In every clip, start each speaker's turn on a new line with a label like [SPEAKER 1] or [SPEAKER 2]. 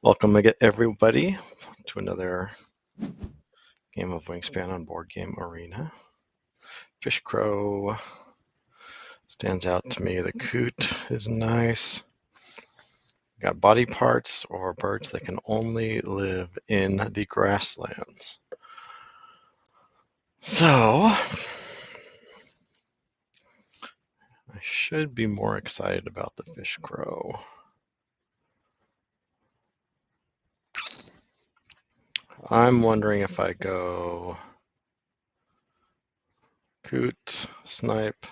[SPEAKER 1] Welcome again, everybody, to another game of Wingspan on Board Game Arena. Fish Crow stands out to me. The coot is nice. Got body parts or birds that can only live in the grasslands. So, I should be more excited about the Fish Crow. I'm wondering if I go coot, snipe,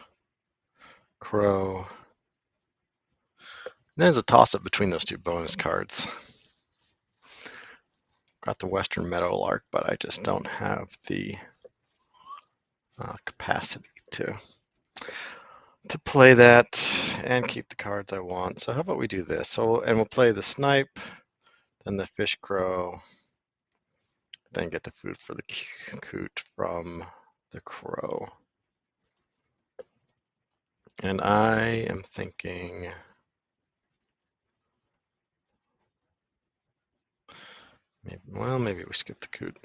[SPEAKER 1] crow. There's a toss-up between those two bonus cards. Got the Western Meadowlark, but I just don't have the capacity to play that and keep the cards I want. So how about we do this? So we'll play the snipe, then the fish crow, then get the food for the coot from the crow. And I am thinking maybe we skip the coot.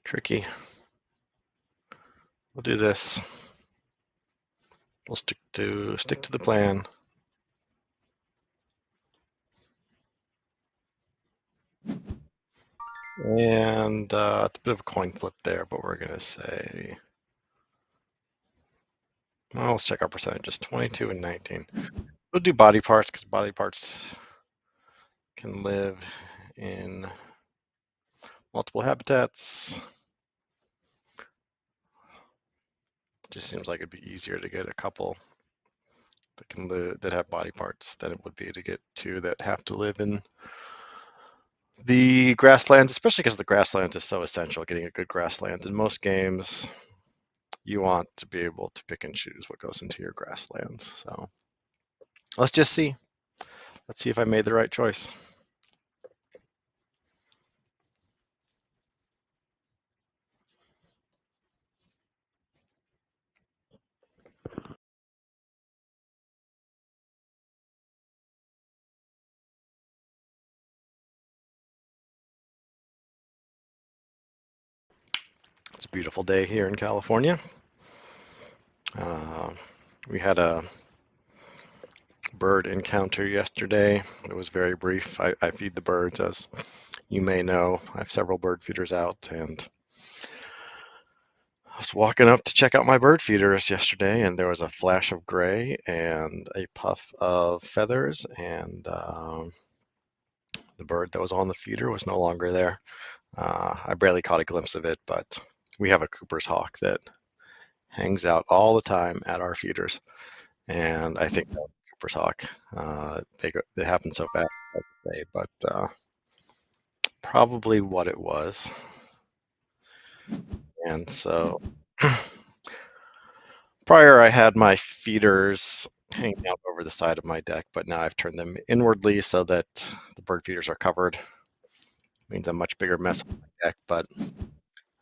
[SPEAKER 1] Tricky. We'll do this. We'll stick to the plan. And it's a bit of a coin flip there, but we're going to say, well, let's check our percentages, 22 and 19. We'll do body parts because body parts can live in multiple habitats. Just seems like it'd be easier to get a couple that can live, that have body parts than it would be to get two that have to live in the grasslands, especially because the grassland is so essential. Getting a good grassland in most games, you want to be able to pick and choose what goes into your grasslands. So let's just see. Let's see if I made the right choice. It's a beautiful day here in California. We had a bird encounter yesterday. It was very brief. I feed the birds, as you may know. I have several bird feeders out, and I was walking up to check out my bird feeders yesterday, and there was a flash of gray and a puff of feathers, and the bird that was on the feeder was no longer there. I barely caught a glimpse of it, but we have a Cooper's hawk that hangs out all the time at our feeders, and I think that was Cooper's hawk. They happen so fast, like I say, but probably what it was. And so prior I had my feeders hanging out over the side of my deck, but now I've turned them inwardly so that the bird feeders are covered. Means a much bigger mess on my deck, but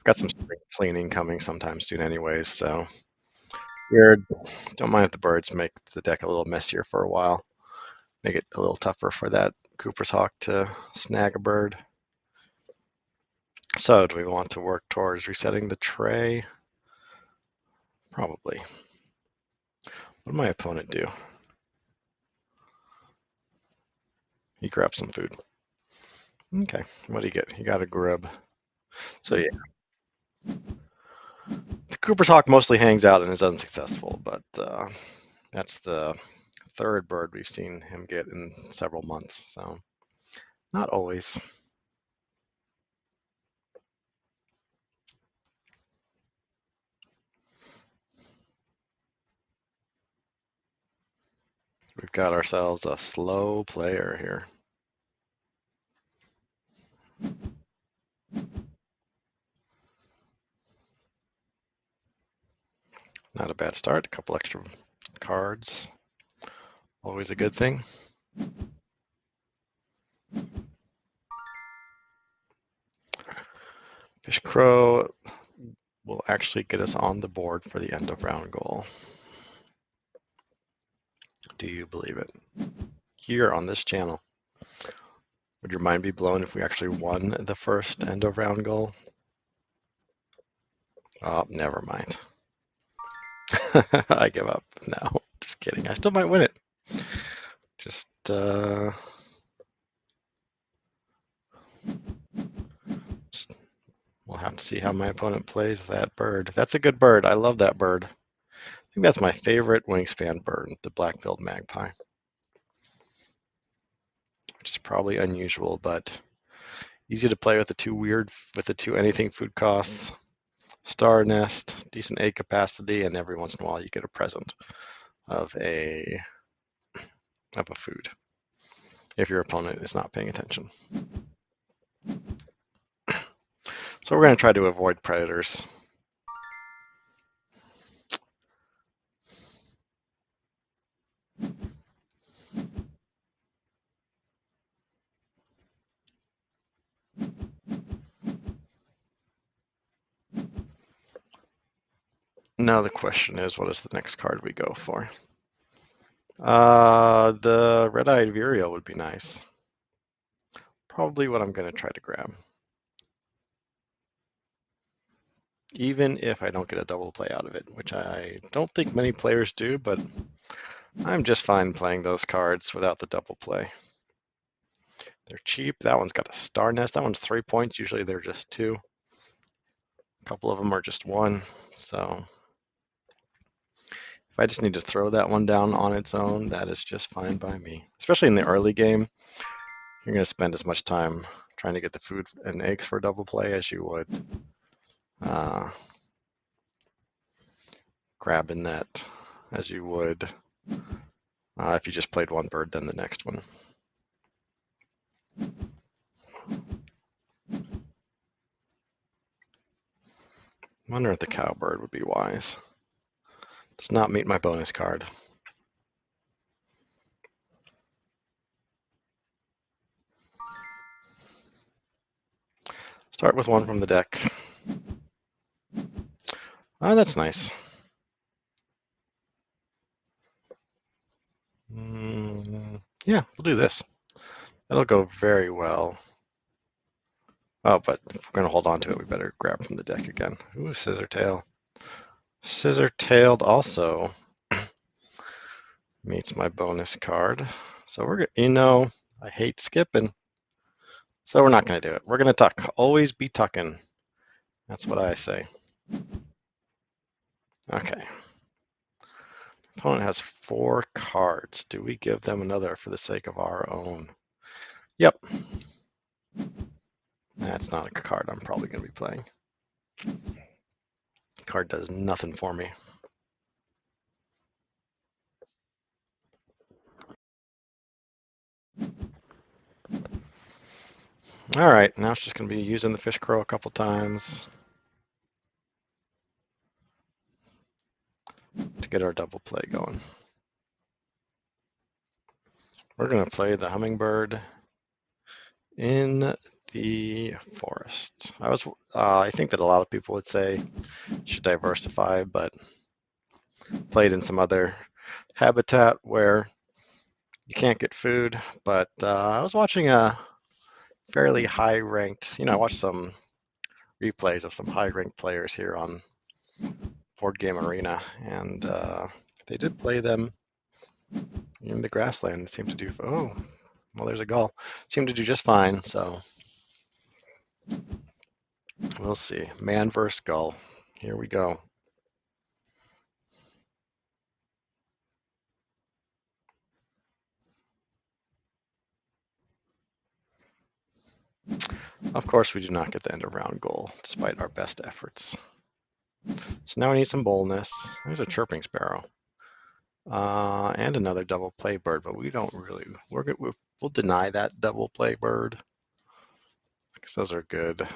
[SPEAKER 1] I've got some spring cleaning coming sometime soon anyways, so weird. Don't mind if the birds make the deck a little messier for a while. Make it a little tougher for that Cooper's hawk to snag a bird. So do we want to work towards resetting the tray? Probably. What did my opponent do? He grabbed some food. Okay, what did he get? He got a grub. So yeah, the Cooper's hawk mostly hangs out and is unsuccessful, but that's the third bird we've seen him get in several months, so not always. We've got ourselves a slow player here. Not a bad start. A couple extra cards. Always a good thing. Fish Crow will actually get us on the board for the end of round goal. Do you believe it? Here on this channel. Would your mind be blown if we actually won the first end of round goal? Oh, never mind. I give up. No, just kidding. I still might win it. Just, we'll have to see how my opponent plays that bird. That's a good bird. I love that bird. I think that's my favorite Wingspan bird, the black-billed magpie, which is probably unusual, but easy to play with the two anything food costs, star nest, decent egg capacity, and every once in a while you get a present of a food if your opponent is not paying attention. So we're going to try to avoid predators. Now the question is, what is the next card we go for? The red-eyed Vireo would be nice. Probably what I'm going to try to grab. Even if I don't get a double play out of it, which I don't think many players do, but I'm just fine playing those cards without the double play. They're cheap. That one's got a star nest. That one's 3 points. Usually they're just 2. A couple of them are just 1. So if I just need to throw that one down on its own, that is just fine by me. Especially in the early game, you're going to spend as much time trying to get the food and eggs for a double play as you would grabbing that, as you would if you just played one bird, then the next one. I wonder if the cowbird would be wise. Does not meet my bonus card. Start with one from the deck. Oh, that's nice. Yeah, we'll do this. That'll go very well. Oh, but if we're going to hold on to it, we better grab from the deck again. Ooh, scissor tail. Scissor tailed also meets my bonus card. So we're going I hate skipping. So we're not going to do it. We're going to tuck. Always be tucking. That's what I say. Okay. Opponent has 4 cards. Do we give them another for the sake of our own? Yep. That's not a card I'm probably going to be playing. Card does nothing for me. All right, now it's just going to be using the fish crow a couple times to get our double play going. We're going to play the hummingbird in the forest. I think that a lot of people would say should diversify, but played in some other habitat where you can't get food. But I was watching a fairly high-ranked, I watched some replays of some high-ranked players here on Board Game Arena, and they did play them in the grassland. It seemed to do, oh, well, there's a gull. Seemed to do just fine, so we'll see. Man versus gull. Here we go. Of course, we do not get the end of round goal, despite our best efforts. So now we need some boldness. There's a chirping sparrow. And another double play bird, but we don't really, we'll deny that double play bird because those are good.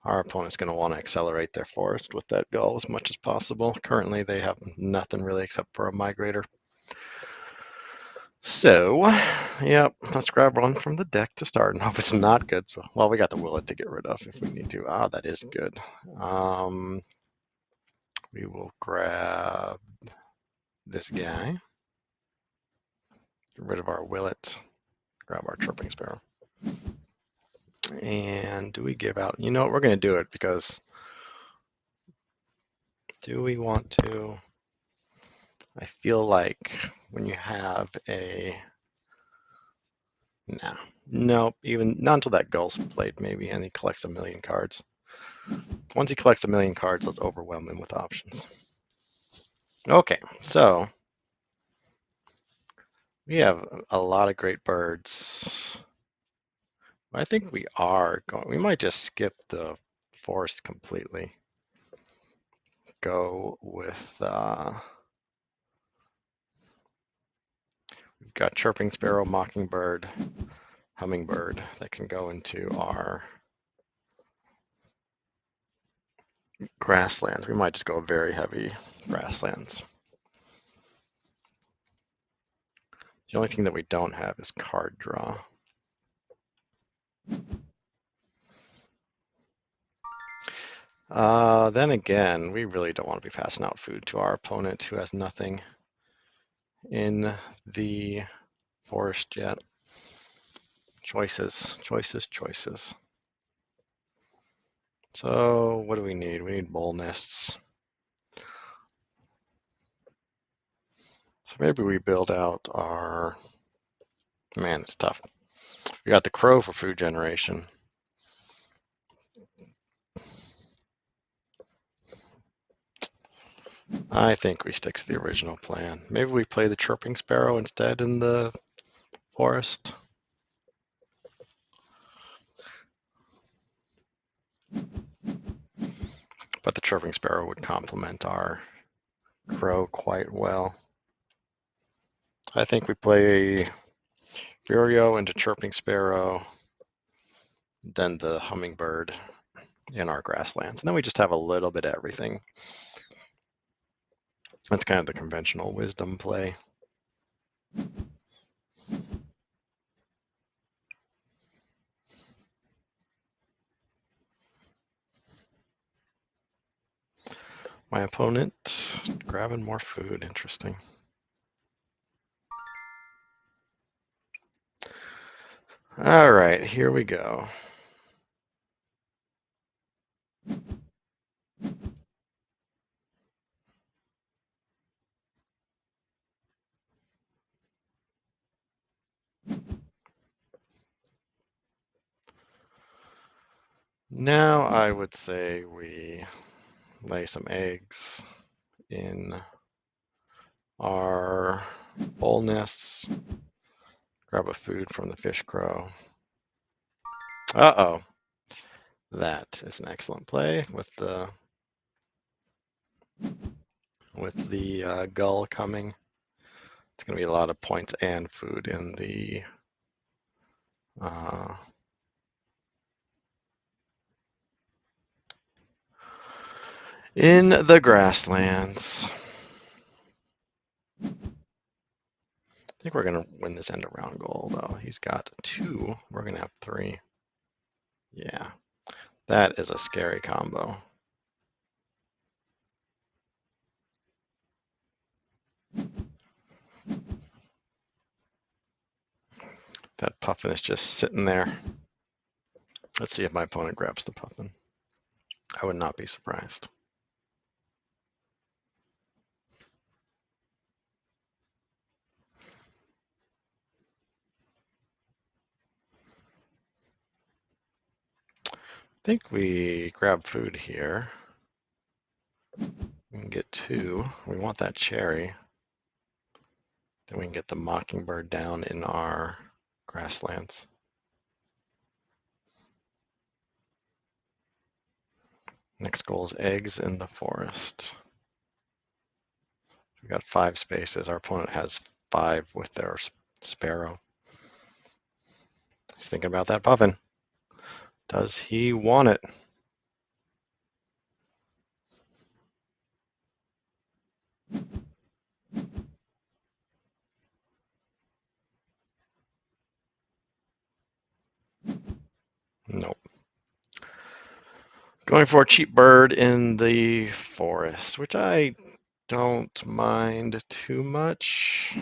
[SPEAKER 1] Our opponent's going to want to accelerate their forest with that gull as much as possible. Currently, they have nothing really except for a migrator. So, yep, let's grab one from the deck to start and hope it's not good. So, well, we got the willet to get rid of if we need to. Ah, that is good. We will grab this guy. Get rid of our willet. Grab our chirping sparrow. And do we give out? You know what? We're going to do it because do we want to? I feel like when you have a no, nope, even not until that Gull's played maybe, and he collects 1,000,000 cards. Once he collects 1,000,000 cards, let's overwhelm him with options. Okay, so we have a lot of great birds. I think we are going. We might just skip the forest completely. Go with we've got chirping sparrow, mockingbird, hummingbird that can go into our grasslands. We might just go very heavy grasslands. The only thing that we don't have is card draw. Then again, we really don't want to be passing out food to our opponent who has nothing in the forest yet. Choices, choices, choices. So what do we need? We need bowl nests. So maybe we build out our, man, it's tough. We got the crow for food generation. I think we stick to the original plan. Maybe we play the chirping sparrow instead in the forest. But the chirping sparrow would complement our crow quite well. I think we play Vireo into chirping sparrow, then the hummingbird in our grasslands. And then we just have a little bit of everything. That's kind of the conventional wisdom play. My opponent grabbing more food, interesting. All right, here we go. Now I would say we lay some eggs in our bowl nests, grab a food from the fish crow. Uh-oh, that is an excellent play with the gull coming. It's going to be a lot of points and food in the grasslands. I think we're going to win this end around goal, though. He's got 2. We're going to have 3. Yeah, that is a scary combo. That puffin is just sitting there. Let's see if my opponent grabs the puffin. I would not be surprised. I think we grab food here. We can get 2. We want that cherry. Then we can get the mockingbird down in our grasslands. Next goal is eggs in the forest. We got 5 spaces. Our opponent has 5 with their sparrow. He's thinking about that puffin. Does he want it? Nope. Going for a cheap bird in the forest, which I don't mind too much.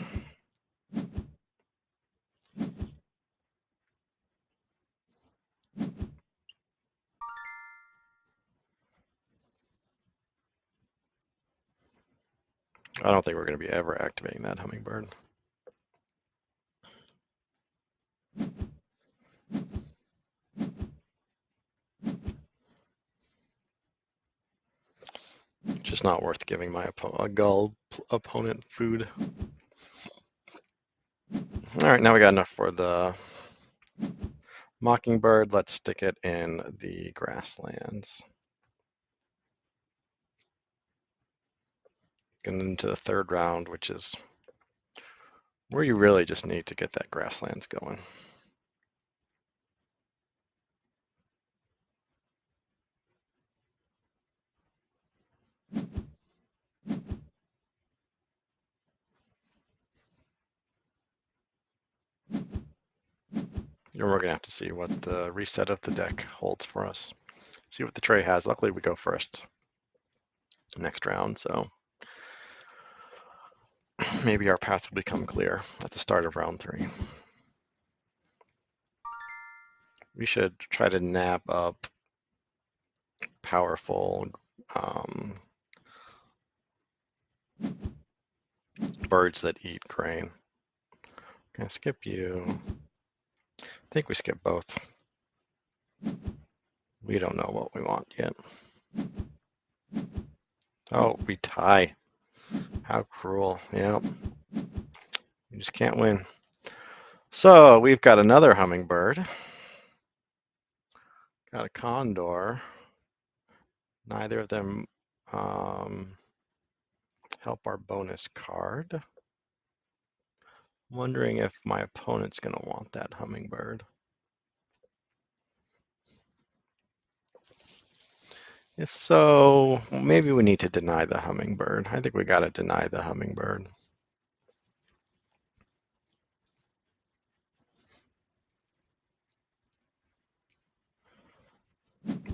[SPEAKER 1] I don't think we're going to be ever activating that hummingbird. Just not worth giving my gull opponent food. All right, now we got enough for the mockingbird. Let's stick it in the grasslands. Getting into the third round, which is where you really just need to get that grasslands going. And we're gonna have to see what the reset of the deck holds for us. See what the tray has. Luckily we go first next round, so maybe our path will become clear at the start of round 3. We should try to nab up powerful birds that eat grain. Gonna skip you. I think we skip both. We don't know what we want yet. Oh, we tie. How cruel. Yep. You just can't win. So we've got another hummingbird. Got a condor. Neither of them help our bonus card. Wondering if my opponent's going to want that hummingbird. If so, maybe we need to deny the hummingbird. I think we got to deny the hummingbird.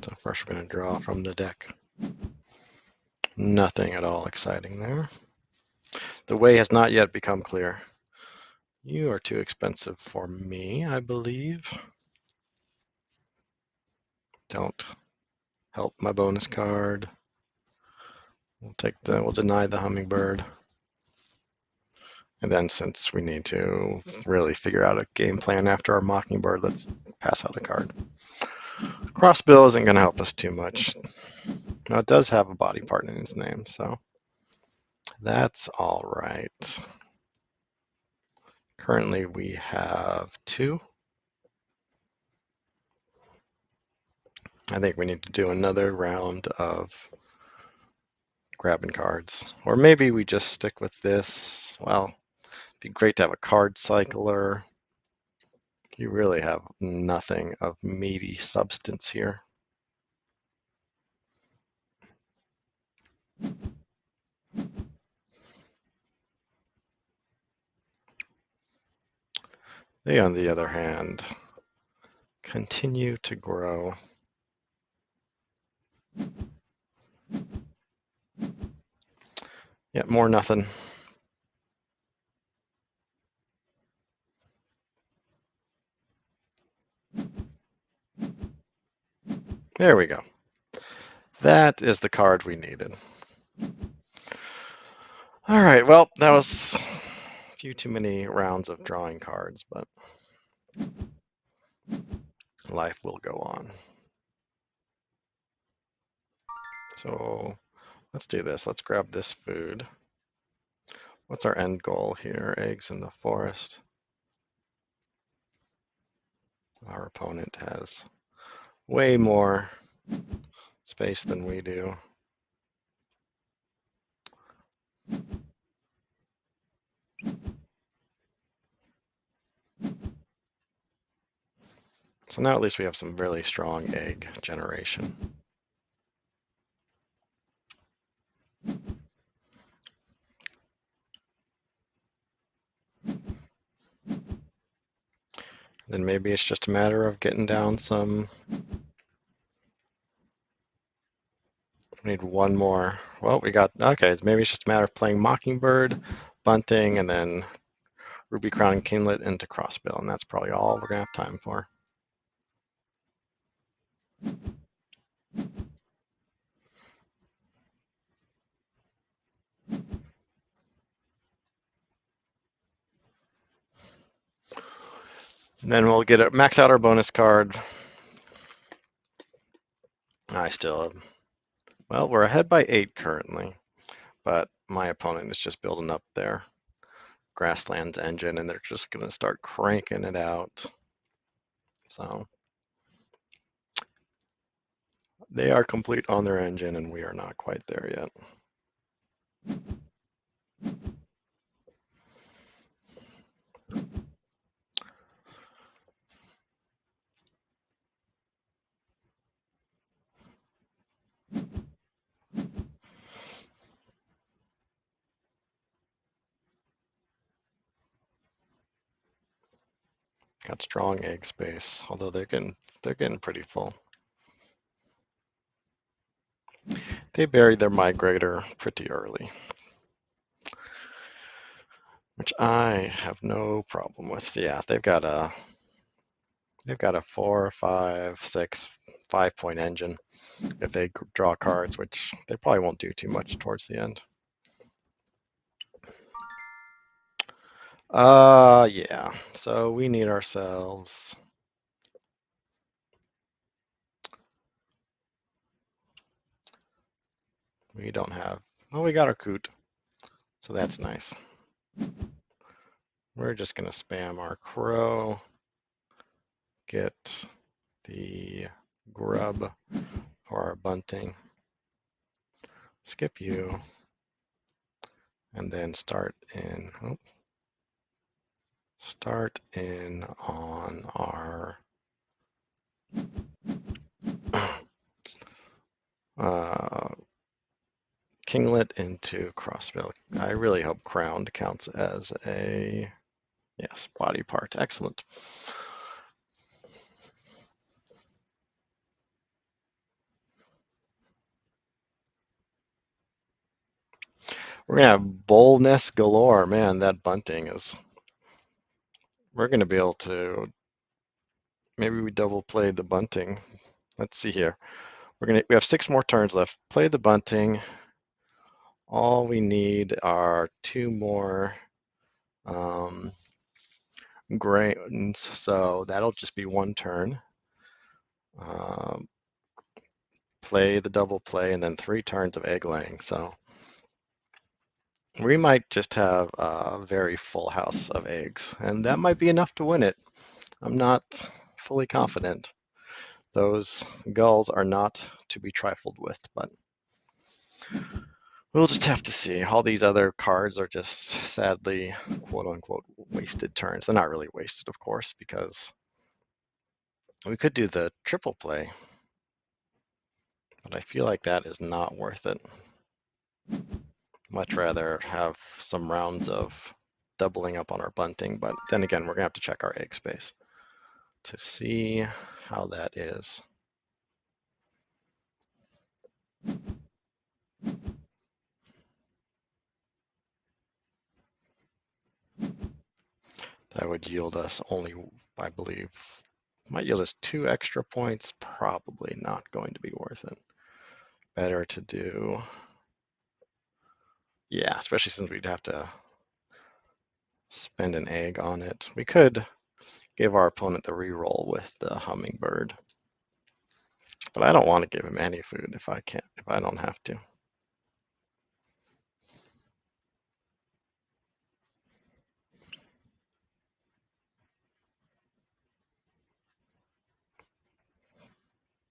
[SPEAKER 1] So first we're going to draw from the deck. Nothing at all exciting there. The way has not yet become clear. You are too expensive for me, I believe. Don't help my bonus card. We'll deny the hummingbird. And then since we need to really figure out a game plan after our mockingbird, let's pass out a card. Crossbill isn't going to help us too much. Now it does have a body part in its name, so that's all right. Currently we have 2. I think we need to do another round of grabbing cards. Or maybe we just stick with this. Well, it'd be great to have a card cycler. You really have nothing of meaty substance here. They, on the other hand, continue to grow. Yet more nothing. There we go. That is the card we needed. All right, well, that was a few too many rounds of drawing cards, but life will go on. So let's do this. Let's grab this food. What's our end goal here? Eggs in the forest. Our opponent has way more space than we do. So now at least we have some really strong egg generation. Then maybe it's just a matter of getting down some. We need one more. Well, we got, okay, maybe it's just a matter of playing Mockingbird, bunting, and then Ruby Crown and Kinglet into Crossbill, and that's probably all we're gonna have time for. And then we'll get it, max out our bonus card. I still have, well, we're ahead by 8 currently, but my opponent is just building up their Grasslands engine, and they're just gonna start cranking it out. So they are complete on their engine, and we are not quite there yet. Got strong egg space, although they're getting pretty full. They buried their migrator pretty early, which I have no problem with. So yeah, they've got a 4, 5, 6, 5-point engine if they draw cards, which they probably won't do too much towards the end. Yeah. So we need ourselves. We don't have. Oh, we got our coot, so that's nice. We're just gonna spam our crow, get the grub for our bunting, skip you, and then start in on our kinglet into crossbill. I really hope crowned counts as a, yes, body part. Excellent. We're gonna have boldness galore. Man, that bunting is, we're gonna be able to, maybe we double play the bunting. Let's see here. We have 6 more turns left. Play the bunting. All we need are 2 more grains, so that'll just be 1 turn. Play the double play, and then 3 turns of egg laying. So we might just have a very full house of eggs, and that might be enough to win it. I'm not fully confident. Those gulls are not to be trifled with, but we'll just have to see. All these other cards are just sadly, quote unquote, wasted turns. They're not really wasted, of course, because we could do the triple play, but I feel like that is not worth it. Much rather have some rounds of doubling up on our bunting, but then again, we're gonna have to check our egg space to see how that is. That would yield us only, I believe, might yield us 2 extra points. Probably not going to be worth it. Better to do, yeah, especially since we'd have to spend an egg on it. We could give our opponent the reroll with the hummingbird, but I don't want to give him any food if I don't have to.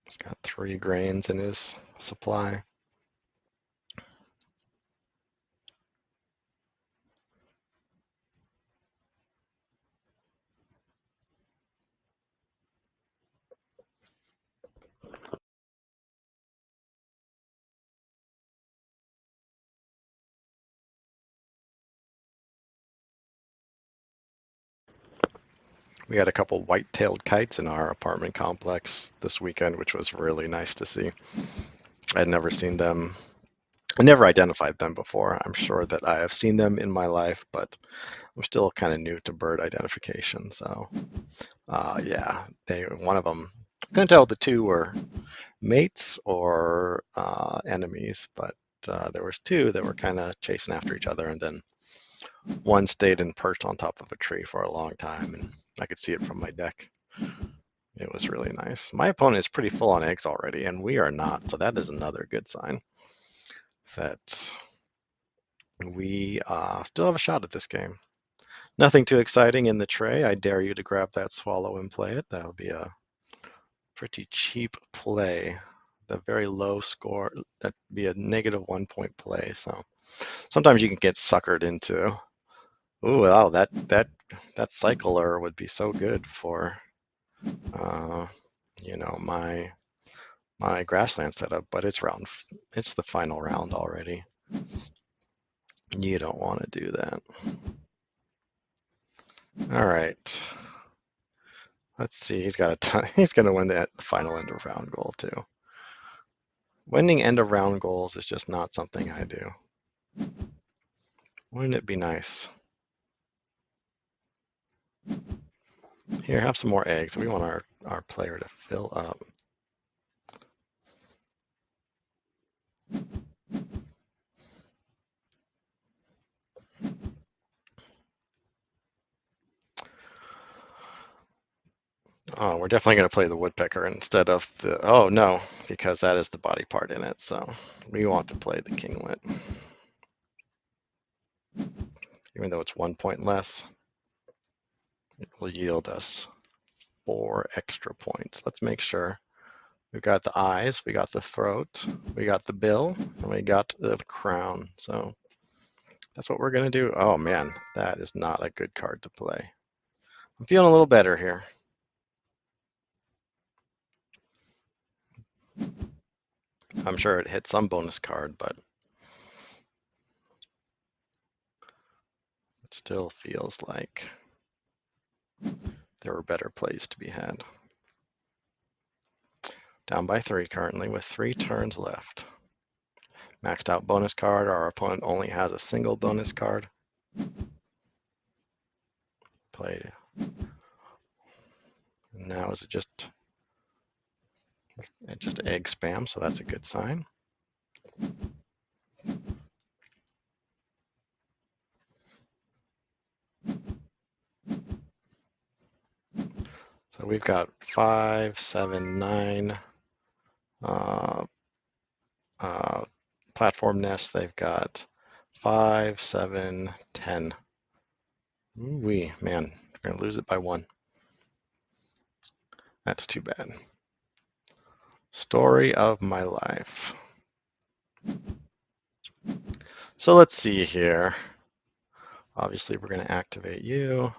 [SPEAKER 1] He's got 3 grains in his supply. We had a couple white-tailed kites in our apartment complex this weekend, which was really nice to see. I'd never seen them I never identified them before. I'm sure that I have seen them in my life, but I'm still kind of new to bird identification. So yeah, one of them. Couldn't tell if the two were mates or enemies, but there was two that were kind of chasing after each other, and then one stayed and perched on top of a tree for a long time, and I could see it from my deck. It was really nice. My opponent is pretty full on eggs already, and we are not, so that is another good sign that we still have a shot at this game. Nothing too exciting in the tray. I dare you to grab that swallow and play it. That would be a pretty cheap play. The very low score, that'd be a negative 1 point play. So sometimes you can get suckered into, ooh, wow, that cycler would be so good for, uh, my grassland setup, but it's the final round already. You don't want to do that. All right. Let's see. He's got a ton. He's going to win the final end of round goal too. Winning end of round goals is just not something I do. Wouldn't it be nice? Here, have some more eggs. We want our player to fill up. Oh, we're definitely going to play the woodpecker instead of the, oh no, because that is the body part in it. So we want to play the kinglet. Even though it's 1 point less, it will yield us 4 extra points. Let's make sure. We've got the eyes, we got the throat, we got the bill, and we got the crown. So that's what we're going to do. Oh man, that is not a good card to play. I'm feeling a little better here. I'm sure it hit some bonus card, but it still feels like there were better plays to be had. Down by 3 currently with 3 turns left. Maxed out bonus card. Our opponent only has a single bonus card. Played. Now is it just egg spam, so that's a good sign. So we've got 5, 7, 9 platform nests. They've got 5, 7, 10. Ooh-wee, man, we're gonna lose it by 1. That's too bad. Story of my life. So let's see here. Obviously, we're going to activate you.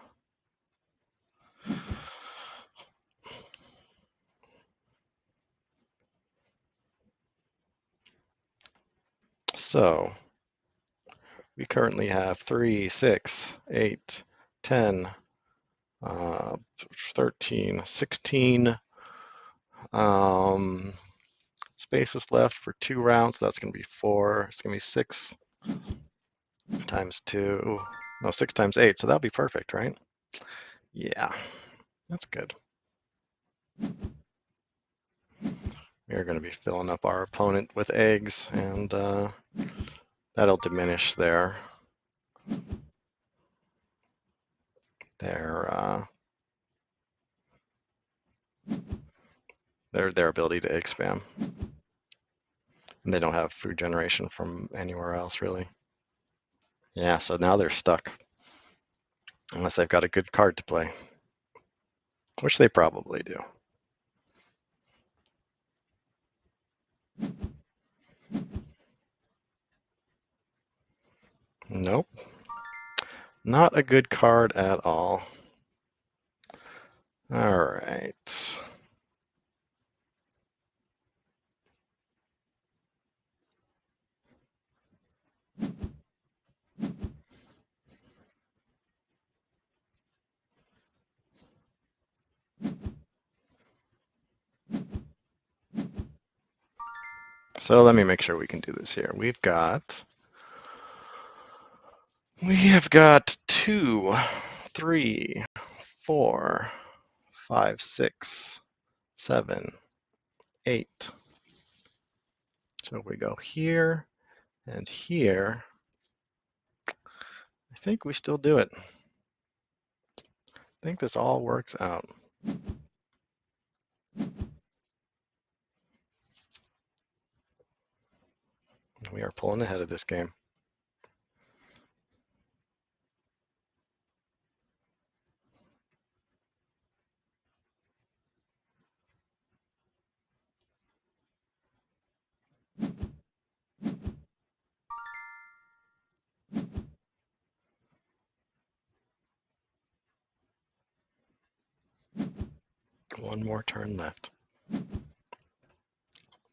[SPEAKER 1] So we currently have 3, 6, 8, 10, 13, 16 spaces left for 2 rounds. That's going to be 4. It's going to be 6 times 2. No, 6 times 8. So that'll be perfect, right? Yeah, that's good. We're going to be filling up our opponent with eggs, and that'll diminish their ability to egg spam. And they don't have food generation from anywhere else, really. Yeah, so now they're stuck. Unless they've got a good card to play. Which they probably do. Nope. Not a good card at all. All right. So let me make sure we can do this here. We have got 2, 3, 4, 5, 6, 7, 8. So if we go here and here, I think we still do it. I think this all works out. We are pulling ahead of this game. One more turn left.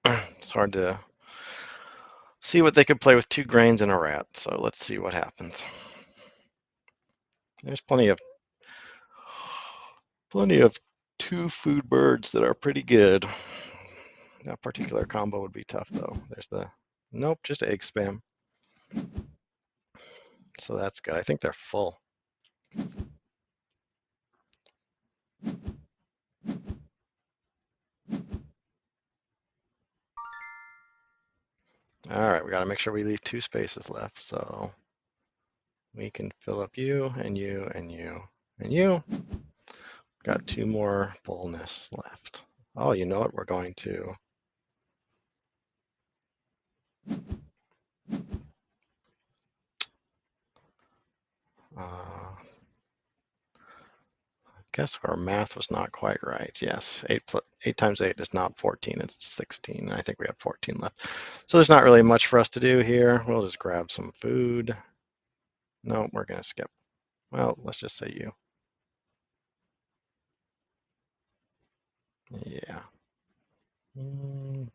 [SPEAKER 1] It's hard to see what they could play with 2 grains and a rat, so let's see what happens. There's plenty of 2 food birds that are pretty good. That particular combo would be tough though. There's the, nope, just egg spam. So that's good. I think they're full. All right, we got to make sure we leave 2 spaces left so we can fill up you and you and you and you. Got 2 more fullness left. Oh, you know what? We're going to I guess our math was not quite right. Yes, 8 times 8 is not 14, it's 16. I think we have 14 left. So there's not really much for us to do here. We'll just grab some food. No, we're going to skip. Well, let's just say you. Yeah.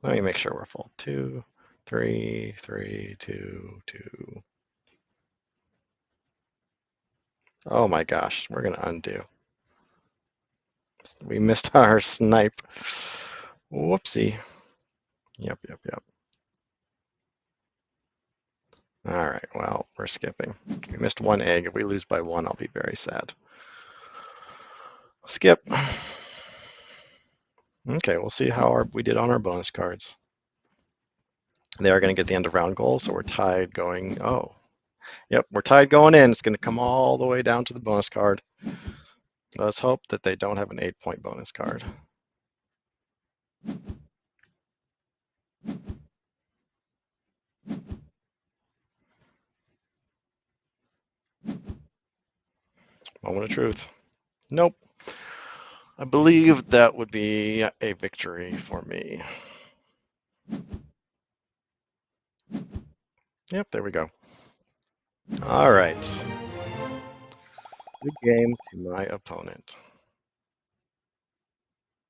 [SPEAKER 1] Let me make sure we're full. 2, 3, 3, 2, 2. Oh my gosh, we're going to undo. We missed our snipe. Whoopsie. Yep. All right, well, we're skipping. We missed 1 egg. If we lose by 1, I'll be very sad. Skip. Okay, we'll see how we did on our bonus cards. They are going to get the end of round goal, so we're tied going. Oh, yep, we're tied going in. It's going to come all the way down to the bonus card. Let's hope that they don't have an 8-point bonus card. Moment of truth. Nope. I believe that would be a victory for me. Yep, there we go. All right. Good game to my opponent.